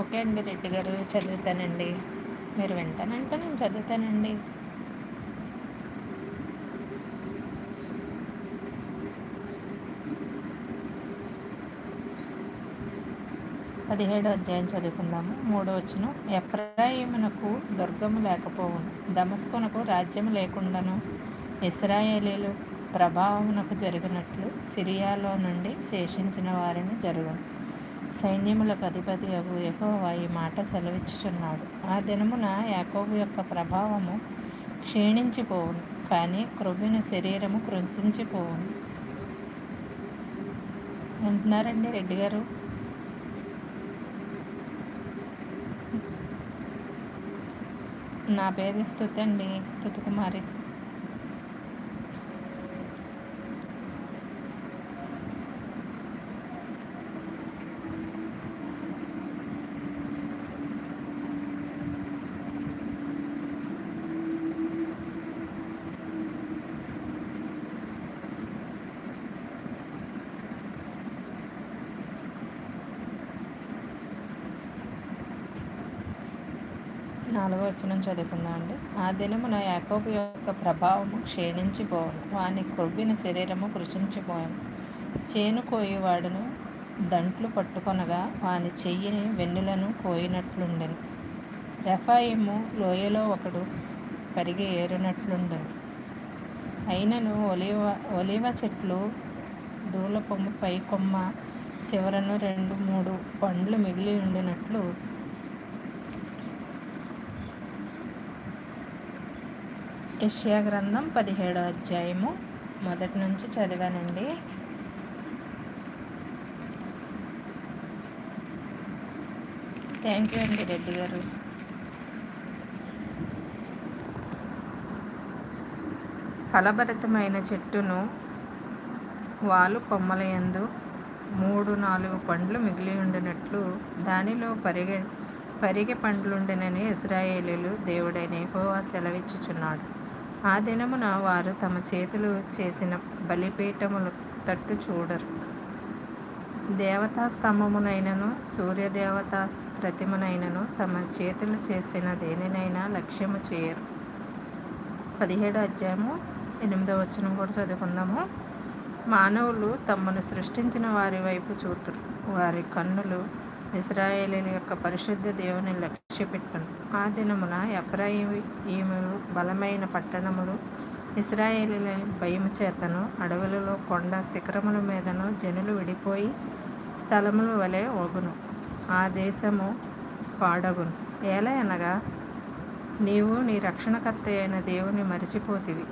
Okay అండి రెడ్డి గారు, చదువుతానండి. మీరు వింటానంటే నేను చదువుతానండి. 17వ అధ్యాయం చదువుకుందాము. 3వ వచనం. ఎఫ్రాయిమునకు దుర్గము లేకపోవును, దమస్కునకు రాజ్యము లేకుండాను, ఇశ్రాయేలీలు ప్రభావమునకు జరిగినట్లు సిరియాలో నుండి శేషించిన వారిని జరుగును. సైన్యములకు అధిపతి యెహోవా ఈ మాట సెలవిచ్చుచున్నాడు. ఆ దినమున యాకోబు యొక్క ప్రభావము క్షీణించిపోవును, కానీ క్రొవ్విన శరీరము కృషించిపోవును. వింటున్నారండి రెడ్డి గారు? నా పేరు స్తుతి అండి, స్తుతి కుమారి. 4వ వచనం చదువుకుందాం అండి. ఆ దినమున యాకోబు యొక్క ప్రభావము క్షీణించిపోవును, వాని క్రొవ్విన శరీరము కృషించిపోయాను. చేను కోయువాడును దంట్లు పట్టుకొనగా వాని చెయ్యిని వెన్నులను కోయినట్లుండెను. రెఫాయిము లోయలో ఒకడు పరిగి ఏరునట్లుండెను. అయినను ఒలీవ చెట్లు దూలపొమ్మ పై కొమ్మ చివరను 2-3 పండ్లు మిగిలి ఉండినట్లు యెషయా గ్రంథం 17వ అధ్యాయము మొదటి నుంచి చదివానండి. థ్యాంక్ యూ అండి రెడ్డి గారు. ఫలభరితమైన చెట్టును వాలు కొమ్మల యందు 3-4 పండ్లు మిగిలి ఉండినట్లు దానిలో పరిగె పండ్లుండినని ఇశ్రాయేలీలు దేవుడైన యెహోవా సెలవిచ్చుచున్నాడు. ఆ దినమున వారు తమ చేతులు చేసిన బలిపీఠముల తట్టు చూడరు, దేవతా స్తంభమునైనను సూర్యదేవతా ప్రతిమనైనను తమ చేతులు చేసిన దేనినైనా లక్ష్యము చేయరు. 17వ అధ్యాయము 8వ వచనం కూడా చదువుకుందాము. మానవులు తమను సృష్టించిన వారి వైపు చూతురు, వారి కన్నులు ఇశ్రాయేలీయుల యొక్క పరిశుద్ధ దేవుని లక్ష్యపెట్టును. ఆ దినమున ఎఫ్రాయిము బలమైన పట్టణములు ఇశ్రాయేలీయుల భయము చేతను అడవులలో కొండ శిఖరముల మీదను జనులు విడిపోయి స్థలముల వలె ఒగును. ఆ దేశము పాడగును. ఏలయనగా నీవు నీ రక్షణకర్త అయిన దేవుని మరిచిపోతివి,